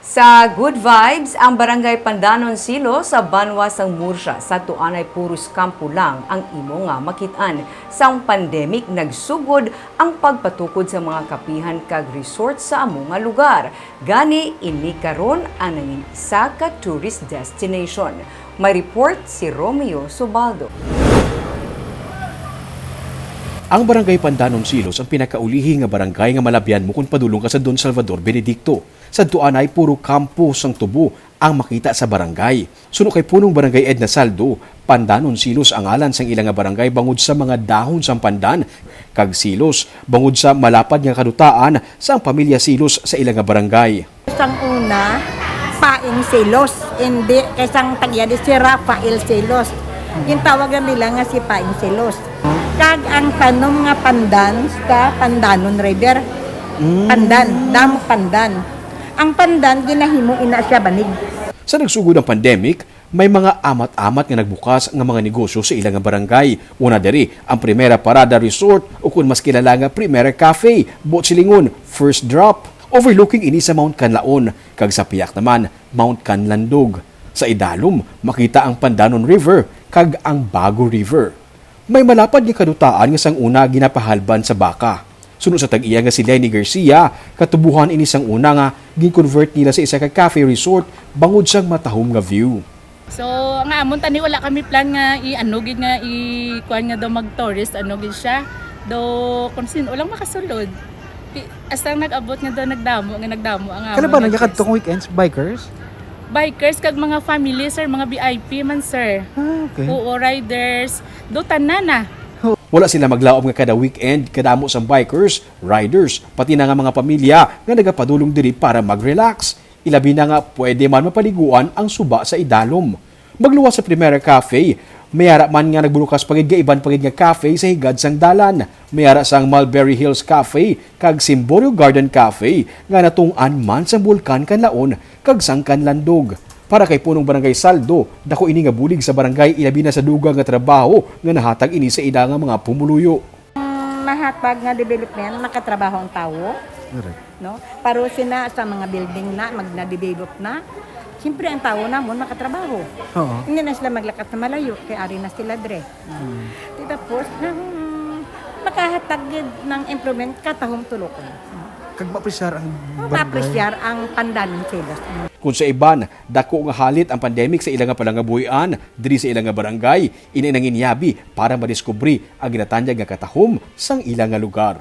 Sa Good Vibes, ang Barangay Pandanon Silo sa Banwa sang Murcia sa tuanay puros kampo lang ang imo nga makitaan. Sang pandemic nagsugod ang pagpatukod sa mga kapihan kag resort sa amo nga lugar. Gani ini karon ang nangin isa ka tourist destination. May report si Romeo Subaldo. Ang Barangay Pandanon Silos ang pinakaulihi nga barangay nga malabyan mo kung padulong ka sa Don Salvador Benedicto. Sa tuan ay puro kampo sang tubo ang makita sa barangay. Suno kay punong Barangay Edna Saldo, Pandanon Silos ang alan sang ilang nga barangay bangod sa mga dahon sang pandan. Kag Silos, bangod sa malapad nga kadutaan sa pamilya Silos sa ilang nga barangay. Sang una, Paing Silos, hindi kasang tagya di si Rafael Silos. Yung tawagan nila nga si Paing Silos. Kag ang tanom nga pandan sa Pandanon River. Pandan, damo pandan. Ang pandan ginahimo ina siya banig. Sa nagsugod ng pandemic, may mga amat-amat nga nagbukas nga mga negosyo sa ilang nga barangay. Una diri ang Primera Parada Resort o kung mas kilala nga Primera Cafe, Botsilingon, First Drop, overlooking ini sa Mount Canlaon, kag sa Piak naman Mount Canlandog. Sa idalom, makita ang Pandanon River kag ang Bago River. May malapad nga kadutaan nga sang una ginapahalban sa baka. Sunod sa tag-iya nga si Lenny Garcia, katubuhan ini sang una nga gin-convert nila sa isa ka cafe resort bangod sang matahom nga view. So, nga amon tani wala kami plan nga i-ano gid nga i-kuan nga daw mag-tourist ano gid siya. Do kung sino lang makasulod. Asa nag-abot nga daw nagdamo ang amon. Kailan ba nagyakad tong weekends? Bikers? Bikers kag mga family sir, mga VIP man sir. Okay. Oo, riders, do tanan na. Wala sila maglaom nga kada weekend, kadamo sa bikers, riders, pati na nga mga pamilya nga nagapadulong diri para mag-relax. Ilabi na nga pwede man mapaliguan ang suba sa idalom. Magluwas sa Primera Cafe, mayara man nga nagburukas pagigaiban pagig nga cafe sa higad sang dalan. Mayara sang Mulberry Hills Cafe kag Simborio Garden Cafe nga natung-an man sa Bulkan Canlaon kag sang Canlandog. Para kay punong Barangay Saldo, dako ini nga bulig sa barangay ilabi na sa dugang nga trabaho nga nahatag ini sa ida nga mga pumuluyo. Mahatag nga development, makatrabaho ang tao. Correct. No? Paro sina sa mga building na, magna-develop na. Siyempre ang tao namon makatrabaho. Oo. Hindi na sila maglakas na malayo, kaya ari na sila dre. Tapos, makahatag ng improvement katahong tulokon. Kag ma-apresyar ang barangay. Mapapresyar ang Pandanon Silos. Kung sa iban, dako nga halit ang pandemic sa ilang nga palangabuhian, diri sa ilang nga barangay, ini nangin yabi para madiskubre ang ginatanyag nga katahom sang ilang nga lugar.